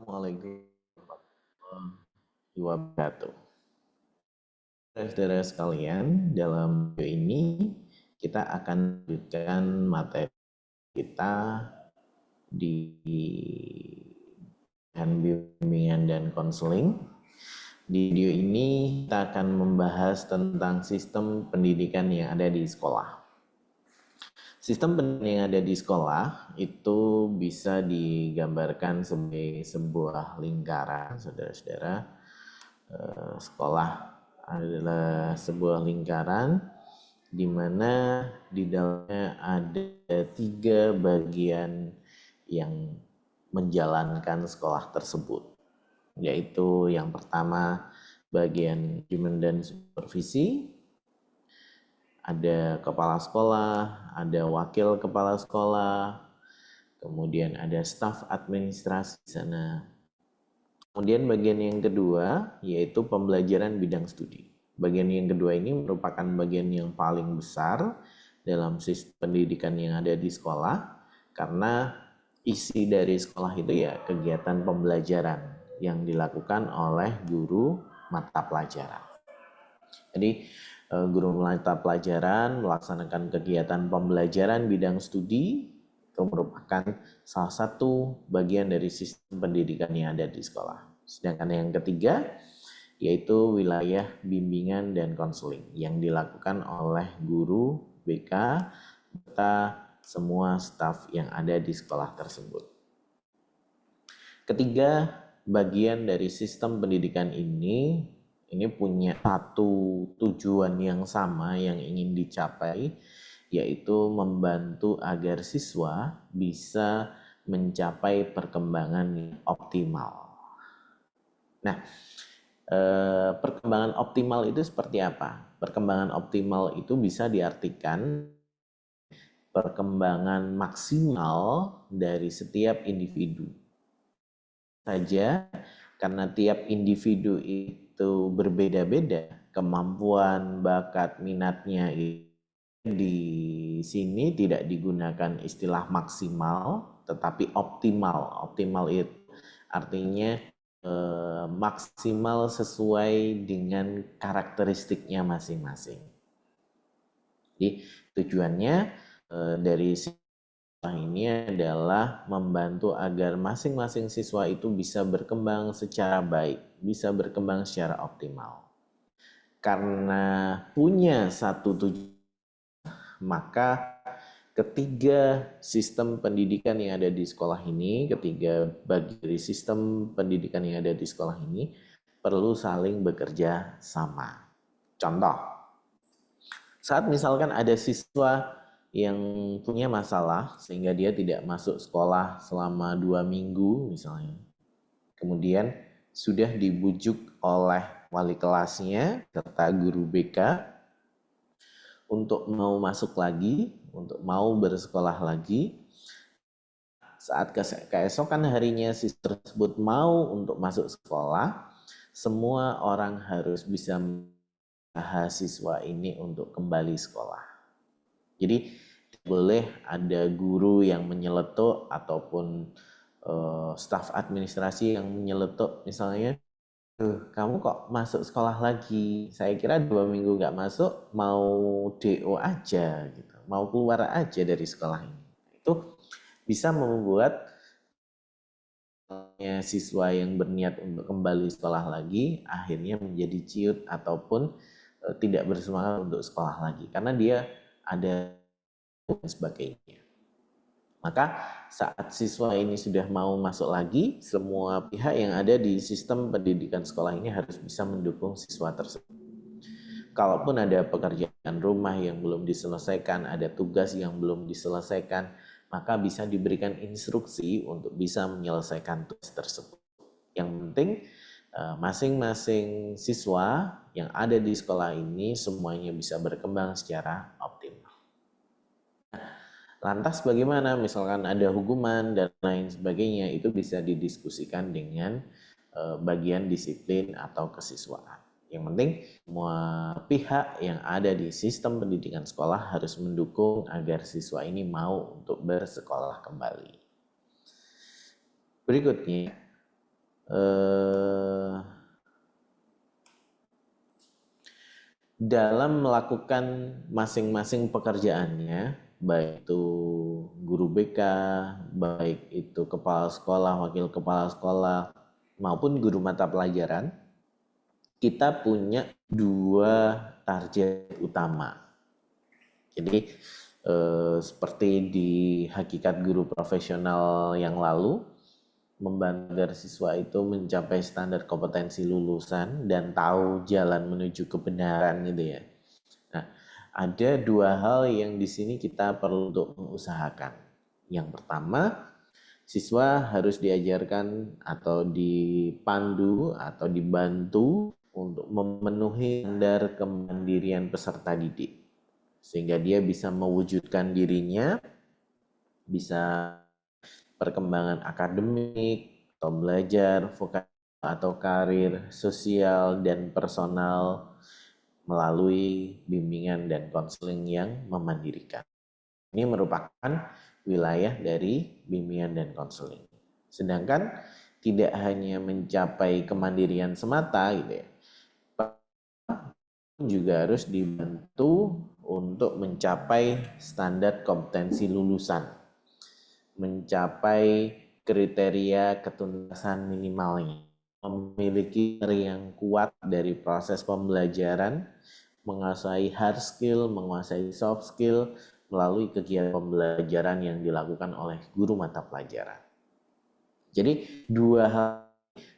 Assalamualaikum warahmatullahi wabarakatuh. Saudara sekalian, dalam video ini kita akan lanjutkan materi kita di bimbingan dan konseling. Di video ini kita akan membahas tentang sistem pendidikan yang ada di sekolah. Sistem pendidikan yang ada di sekolah itu bisa digambarkan sebagai sebuah lingkaran, saudara-saudara. Sekolah adalah sebuah lingkaran di mana di dalamnya ada 3 bagian yang menjalankan sekolah tersebut, yaitu yang pertama bagian manajemen dan supervisi, ada kepala sekolah, ada wakil kepala sekolah, kemudian ada staf administrasi di sana. Kemudian bagian yang kedua yaitu pembelajaran bidang studi. Bagian yang kedua ini merupakan bagian yang paling besar dalam sistem pendidikan yang ada di sekolah, karena isi dari sekolah itu ya kegiatan pembelajaran yang dilakukan oleh guru mata pelajaran. Jadi guru mata pelajaran melaksanakan kegiatan pembelajaran bidang studi itu merupakan salah satu bagian dari sistem pendidikan yang ada di sekolah. Sedangkan yang ketiga yaitu wilayah bimbingan dan konseling yang dilakukan oleh guru BK serta semua staf yang ada di sekolah tersebut. Ketiga bagian dari sistem pendidikan ini punya satu tujuan yang sama yang ingin dicapai, yaitu membantu agar siswa bisa mencapai perkembangan yang optimal. Nah, perkembangan optimal itu seperti apa? Perkembangan optimal itu bisa diartikan perkembangan maksimal dari setiap individu saja, karena tiap individu itu berbeda-beda kemampuan, bakat, minatnya. Di sini tidak digunakan istilah maksimal tetapi optimal. Optimal itu artinya maksimal sesuai dengan karakteristiknya masing-masing. Jadi tujuannya dari ini adalah membantu agar masing-masing siswa itu bisa berkembang secara baik, bisa berkembang secara optimal. Karena punya satu tujuan, maka ketiga sistem pendidikan yang ada di sekolah ini, ketiga bagian dari sistem pendidikan yang ada di sekolah ini perlu saling bekerja sama. Contoh, saat misalkan ada siswa yang punya masalah sehingga dia tidak masuk sekolah selama 2 minggu misalnya. Kemudian sudah dibujuk oleh wali kelasnya serta guru BK untuk mau masuk lagi, untuk mau bersekolah lagi. Saat keesokan harinya siswa tersebut mau untuk masuk sekolah, semua orang harus bisa siswa ini untuk kembali sekolah. Jadi boleh ada guru yang menyeletuk ataupun staf administrasi yang menyeletuk, misalnya, kamu kok masuk sekolah lagi? Saya kira 2 minggu nggak masuk, mau DO aja gitu, mau keluar aja dari sekolah ini. Itu bisa membuat siswa yang berniat untuk kembali sekolah lagi akhirnya menjadi ciut ataupun tidak bersemangat untuk sekolah lagi karena dia ada dan sebagainya. Maka saat siswa ini sudah mau masuk lagi, semua pihak yang ada di sistem pendidikan sekolah ini harus bisa mendukung siswa tersebut. Kalaupun ada pekerjaan rumah yang belum diselesaikan, ada tugas yang belum diselesaikan, maka bisa diberikan instruksi untuk bisa menyelesaikan tugas tersebut. Yang penting masing-masing siswa yang ada di sekolah ini semuanya bisa berkembang secara optimal. Lantas bagaimana misalkan ada hukuman dan lain sebagainya, itu bisa didiskusikan dengan bagian disiplin atau kesiswaan. Yang penting semua pihak yang ada di sistem pendidikan sekolah harus mendukung agar siswa ini mau untuk bersekolah kembali. Berikutnya, eh, dalam melakukan masing-masing pekerjaannya, baik itu guru BK, baik itu kepala sekolah, wakil kepala sekolah, maupun guru mata pelajaran, kita punya dua target utama. Jadi seperti di hakikat guru profesional yang lalu, membantu agar siswa itu mencapai standar kompetensi lulusan dan tahu jalan menuju kebenaran gitu ya. Nah, ada dua hal yang di sini kita perlu untuk mengusahakan. Yang pertama, siswa harus diajarkan atau dipandu atau dibantu untuk memenuhi standar kemandirian peserta didik. Sehingga dia bisa mewujudkan dirinya, bisa perkembangan akademik, atau belajar, vokasi atau karir, sosial, dan personal melalui bimbingan dan konseling yang memandirikan. Ini merupakan wilayah dari bimbingan dan konseling. Sedangkan tidak hanya mencapai kemandirian semata gitu ya, juga harus dibantu untuk mencapai standar kompetensi lulusan, mencapai kriteria ketuntasan minimalnya, memiliki yang kuat dari proses pembelajaran, menguasai hard skill, menguasai soft skill melalui kegiatan pembelajaran yang dilakukan oleh guru mata pelajaran. Jadi dua hal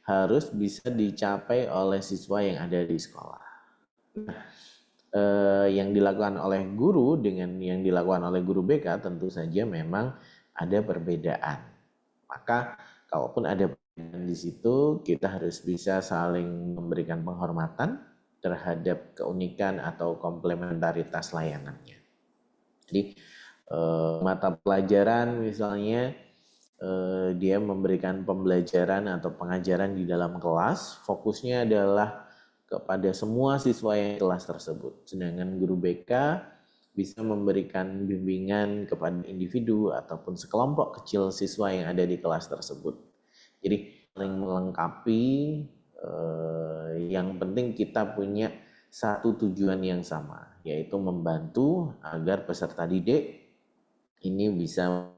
harus bisa dicapai oleh siswa yang ada di sekolah. Yang dilakukan oleh guru dengan yang dilakukan oleh guru BK tentu saja memang ada perbedaan. Maka kalaupun ada perbedaan di situ, kita harus bisa saling memberikan penghormatan terhadap keunikan atau komplementaritas layanannya. Jadi mata pelajaran misalnya dia memberikan pembelajaran atau pengajaran di dalam kelas, fokusnya adalah kepada semua siswa yang di kelas tersebut. Sedangkan guru BK bisa memberikan bimbingan kepada individu ataupun sekelompok kecil siswa yang ada di kelas tersebut. Jadi saling melengkapi, yang penting kita punya satu tujuan yang sama, yaitu membantu agar peserta didik ini bisa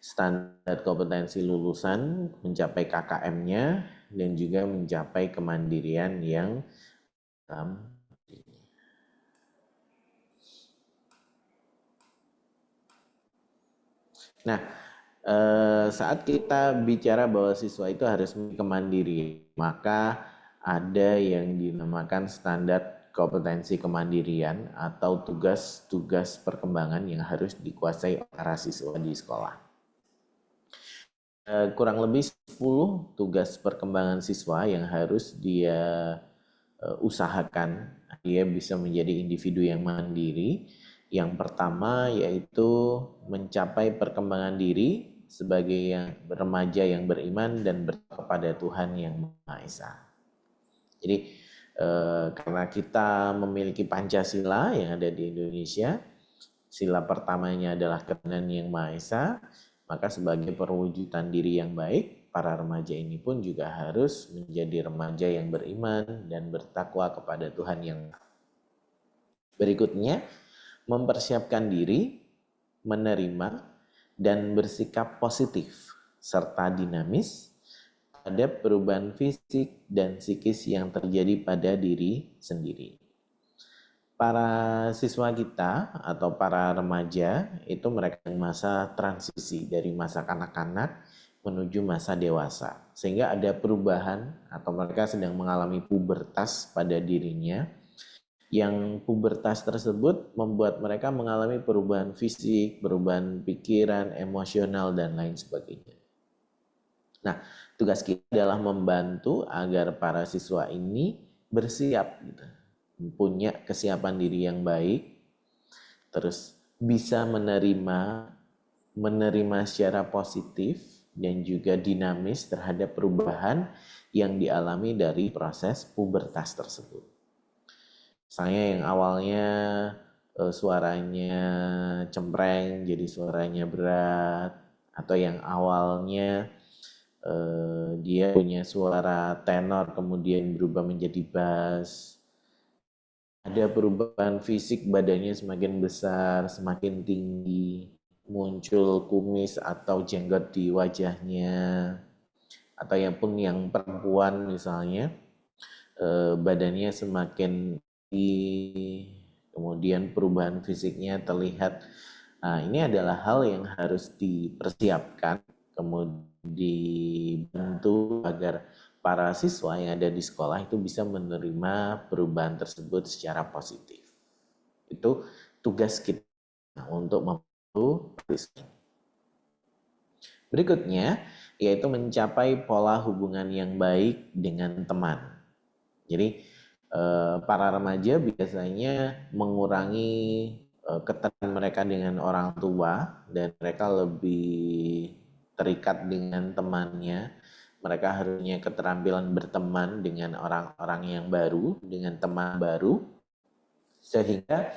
standar kompetensi lulusan, mencapai KKM-nya, dan juga mencapai kemandirian yang Nah, saat kita bicara bahwa siswa itu harus kemandirian, maka ada yang dinamakan standar kompetensi kemandirian atau tugas-tugas perkembangan yang harus dikuasai para siswa di sekolah. Kurang lebih 10 tugas perkembangan siswa yang harus dia usahakan dia bisa menjadi individu yang mandiri. Yang pertama yaitu mencapai perkembangan diri sebagai yang remaja yang beriman dan kepada Tuhan yang Maha Esa. Jadi karena kita memiliki Pancasila yang ada di Indonesia, sila pertamanya adalah ketuhanan yang Maha Esa, maka sebagai perwujudan diri yang baik, para remaja ini pun juga harus menjadi remaja yang beriman dan bertakwa kepada Tuhan yang berikutnya, mempersiapkan diri, menerima, dan bersikap positif, serta dinamis terhadap perubahan fisik dan psikis yang terjadi pada diri sendiri. Para siswa kita atau para remaja itu mereka masa transisi dari masa kanak-kanak menuju masa dewasa. Sehingga ada perubahan atau mereka sedang mengalami pubertas pada dirinya. Yang pubertas tersebut membuat mereka mengalami perubahan fisik, perubahan pikiran, emosional, dan lain sebagainya. Nah, tugas kita adalah membantu agar para siswa ini bersiap gitu, punya kesiapan diri yang baik, terus bisa menerima secara positif dan juga dinamis terhadap perubahan yang dialami dari proses pubertas tersebut. Misalnya yang awalnya suaranya cempreng jadi suaranya berat, atau yang awalnya dia punya suara tenor kemudian berubah menjadi bass. Ada perubahan fisik, badannya semakin besar, semakin tinggi, muncul kumis atau jenggot di wajahnya, atau yang perempuan misalnya, badannya semakin tinggi, kemudian perubahan fisiknya terlihat. Nah, ini adalah hal yang harus dipersiapkan, kemudian dibantu agar para siswa yang ada di sekolah itu bisa menerima perubahan tersebut secara positif. Itu tugas kita untuk membantu siswa. Berikutnya, yaitu mencapai pola hubungan yang baik dengan teman. Jadi, para remaja biasanya mengurangi keterkaitan mereka dengan orang tua dan mereka lebih terikat dengan temannya. Mereka harusnya keterampilan berteman dengan orang-orang yang baru, dengan teman baru, sehingga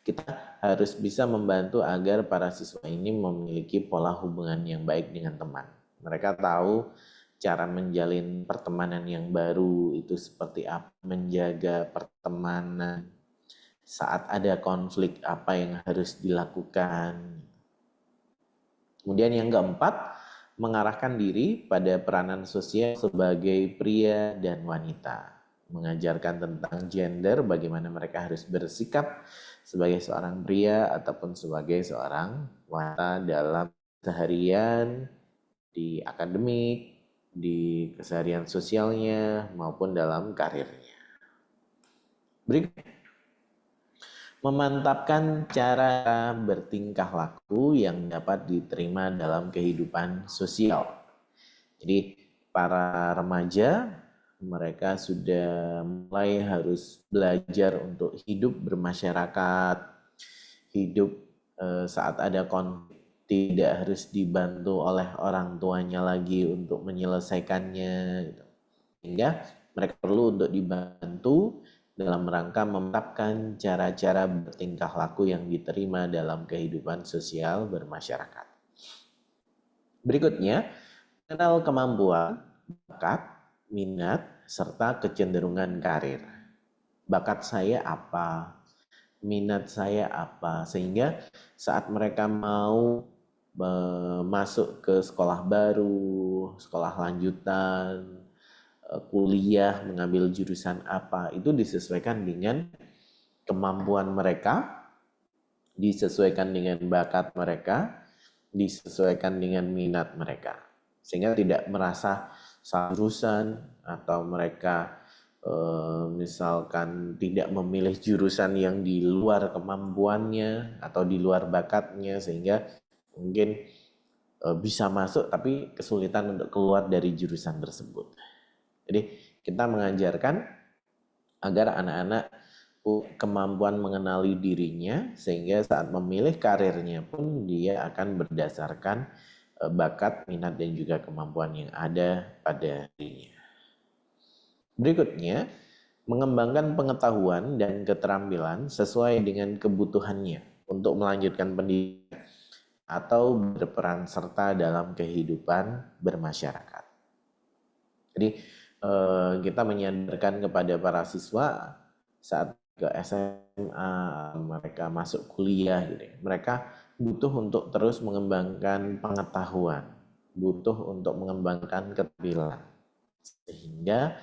kita harus bisa membantu agar para siswa ini memiliki pola hubungan yang baik dengan teman. Mereka tahu cara menjalin pertemanan yang baru itu seperti apa, menjaga pertemanan, saat ada konflik apa yang harus dilakukan. Kemudian yang keempat, mengarahkan diri pada peranan sosial sebagai pria dan wanita. Mengajarkan tentang gender, bagaimana mereka harus bersikap sebagai seorang pria ataupun sebagai seorang wanita dalam seharian, di akademik, di keseharian sosialnya, maupun dalam karirnya. Berikutnya, memantapkan cara bertingkah laku yang dapat diterima dalam kehidupan sosial. Jadi para remaja mereka sudah mulai harus belajar untuk hidup bermasyarakat, hidup saat ada konflik tidak harus dibantu oleh orang tuanya lagi untuk menyelesaikannya, gitu. Sehingga mereka perlu untuk dibantu dalam rangka menerapkan cara-cara bertingkah laku yang diterima dalam kehidupan sosial bermasyarakat. Berikutnya, kenal kemampuan, bakat, minat, serta kecenderungan karir. Bakat saya apa? Minat saya apa? Sehingga saat mereka mau masuk ke sekolah baru, sekolah lanjutan, kuliah, mengambil jurusan apa, itu disesuaikan dengan kemampuan mereka, disesuaikan dengan bakat mereka, disesuaikan dengan minat mereka. Sehingga tidak merasa salah jurusan atau mereka misalkan tidak memilih jurusan yang di luar kemampuannya atau di luar bakatnya, sehingga mungkin bisa masuk tapi kesulitan untuk keluar dari jurusan tersebut. Jadi kita mengajarkan agar anak-anak kemampuan mengenali dirinya, sehingga saat memilih karirnya pun dia akan berdasarkan bakat, minat, dan juga kemampuan yang ada pada dirinya. Berikutnya, mengembangkan pengetahuan dan keterampilan sesuai dengan kebutuhannya untuk melanjutkan pendidikan atau berperan serta dalam kehidupan bermasyarakat. Jadi kita menyadarkan kepada para siswa saat ke SMA, mereka masuk kuliah gitu ya, mereka butuh untuk terus mengembangkan pengetahuan, butuh untuk mengembangkan keterampilan, sehingga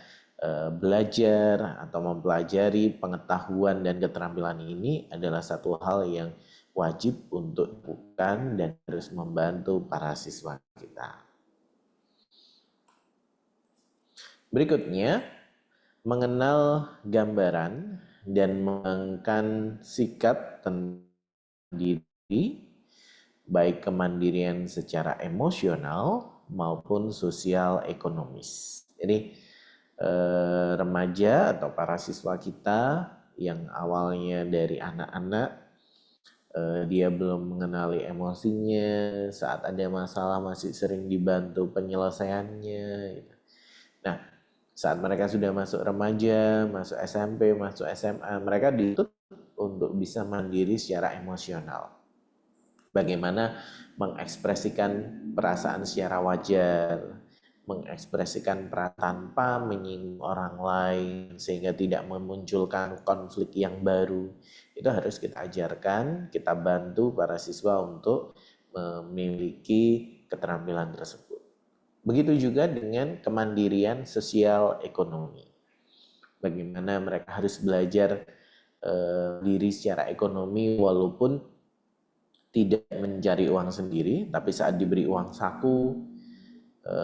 belajar atau mempelajari pengetahuan dan keterampilan ini adalah satu hal yang wajib untuk dilakukan dan harus membantu para siswa kita. Berikutnya, mengenal gambaran dan mengembangkan sikap tentang diri, baik kemandirian secara emosional maupun sosial ekonomis. Jadi remaja atau para siswa kita yang awalnya dari anak-anak, dia belum mengenali emosinya, saat ada masalah masih sering dibantu penyelesaiannya. Nah, saat mereka sudah masuk remaja, masuk SMP, masuk SMA, mereka dituntut untuk bisa mandiri secara emosional. Bagaimana mengekspresikan perasaan secara wajar, mengekspresikan perasaan tanpa menyinggung orang lain sehingga tidak memunculkan konflik yang baru. Itu harus kita ajarkan, kita bantu para siswa untuk memiliki keterampilan tersebut. Begitu juga dengan kemandirian sosial ekonomi. Bagaimana mereka harus belajar diri secara ekonomi walaupun tidak mencari uang sendiri, tapi saat diberi uang saku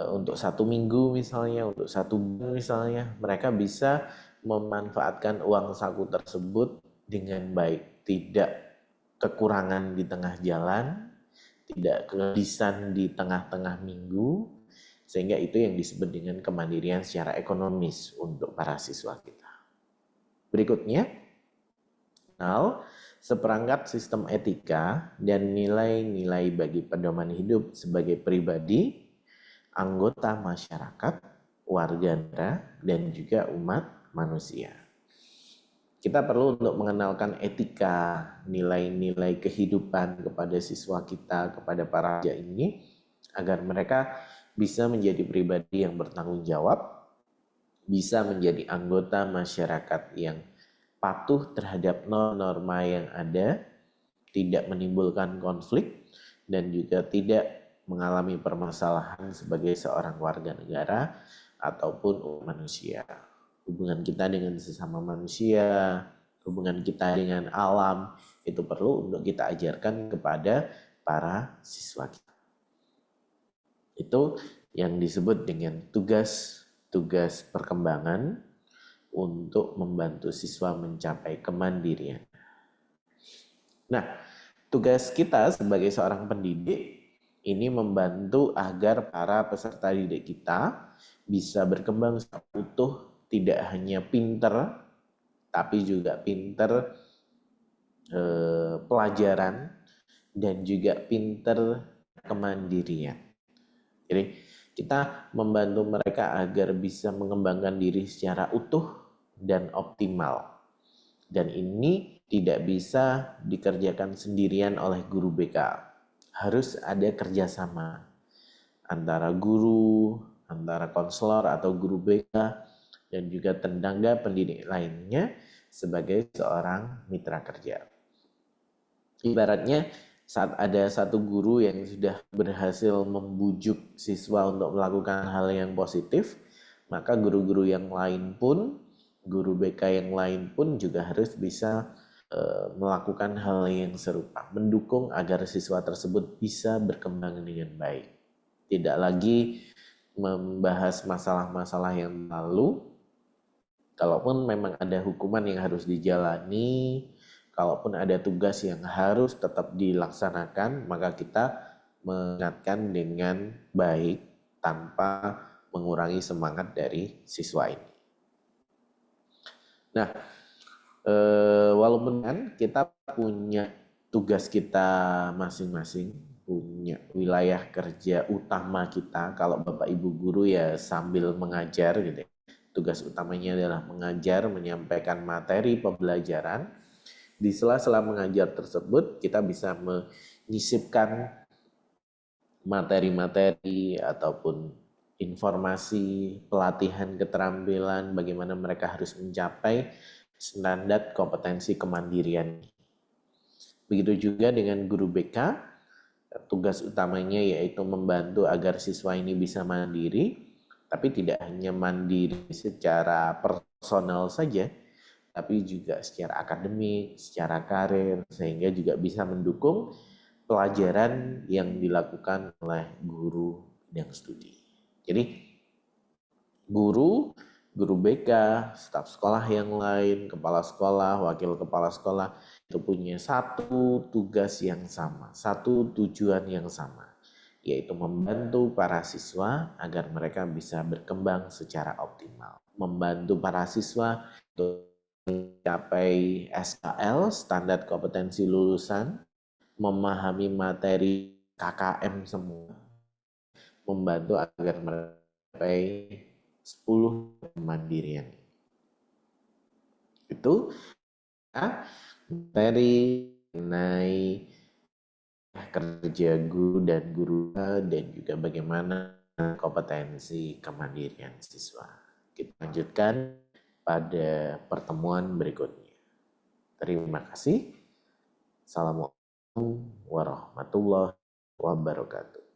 untuk 1 minggu misalnya, untuk 1 bulan misalnya, mereka bisa memanfaatkan uang saku tersebut dengan baik, tidak kekurangan di tengah jalan, tidak kehabisan di tengah-tengah minggu, sehingga itu yang disebut dengan kemandirian secara ekonomis untuk para siswa kita. Berikutnya, seperangkat sistem etika dan nilai-nilai bagi pedoman hidup sebagai pribadi, anggota masyarakat, warga negara, dan juga umat manusia. Kita perlu untuk mengenalkan etika, nilai-nilai kehidupan kepada siswa kita, kepada para remaja ini, agar mereka bisa menjadi pribadi yang bertanggung jawab, bisa menjadi anggota masyarakat yang patuh terhadap norma yang ada, tidak menimbulkan konflik, dan juga tidak mengalami permasalahan sebagai seorang warga negara ataupun manusia. Hubungan kita dengan sesama manusia, hubungan kita dengan alam, itu perlu untuk kita ajarkan kepada para siswa kita. Itu yang disebut dengan tugas perkembangan untuk membantu siswa mencapai kemandirian. Nah, tugas kita sebagai seorang pendidik ini membantu agar para peserta didik kita bisa berkembang secara utuh, tidak hanya pinter, tapi juga pinter pelajaran dan juga pinter kemandirian. Jadi kita membantu mereka agar bisa mengembangkan diri secara utuh dan optimal. Dan ini tidak bisa dikerjakan sendirian oleh guru BK. Harus ada kerjasama antara guru, antara konselor atau guru BK, dan juga tenaga pendidik lainnya sebagai seorang mitra kerja. Ibaratnya saat ada satu guru yang sudah berhasil membujuk siswa untuk melakukan hal yang positif, maka guru-guru yang lain pun, guru BK yang lain pun juga harus bisa melakukan hal yang serupa, mendukung agar siswa tersebut bisa berkembang dengan baik. Tidak lagi membahas masalah-masalah yang lalu, kalaupun memang ada hukuman yang harus dijalani, kalaupun ada tugas yang harus tetap dilaksanakan, maka kita mengingatkan dengan baik tanpa mengurangi semangat dari siswa ini. Nah, walaupun kan kita punya tugas kita masing-masing, punya wilayah kerja utama kita, kalau Bapak Ibu guru ya sambil mengajar gitu ya. Tugas utamanya adalah mengajar, menyampaikan materi pembelajaran. Di sela-sela mengajar tersebut, kita bisa menyisipkan materi-materi ataupun informasi, pelatihan keterampilan, bagaimana mereka harus mencapai standar kompetensi kemandirian. Begitu juga dengan guru BK, tugas utamanya yaitu membantu agar siswa ini bisa mandiri, tapi tidak hanya mandiri secara personal saja, tapi juga secara akademik, secara karir, sehingga juga bisa mendukung pelajaran yang dilakukan oleh guru bidang studi. Jadi guru BK, staf sekolah yang lain, kepala sekolah, wakil kepala sekolah itu punya satu tugas yang sama, satu tujuan yang sama, yaitu membantu para siswa agar mereka bisa berkembang secara optimal, membantu para siswa untuk mencapai SKL, standar kompetensi lulusan, memahami materi KKM semua, membantu agar mereka mencapai 10 kemandirian. Itu materi mengenai kerja guru dan guru dan juga bagaimana kompetensi kemandirian siswa. Kita lanjutkan pada pertemuan berikutnya. Terima kasih. Assalamualaikum warahmatullahi wabarakatuh.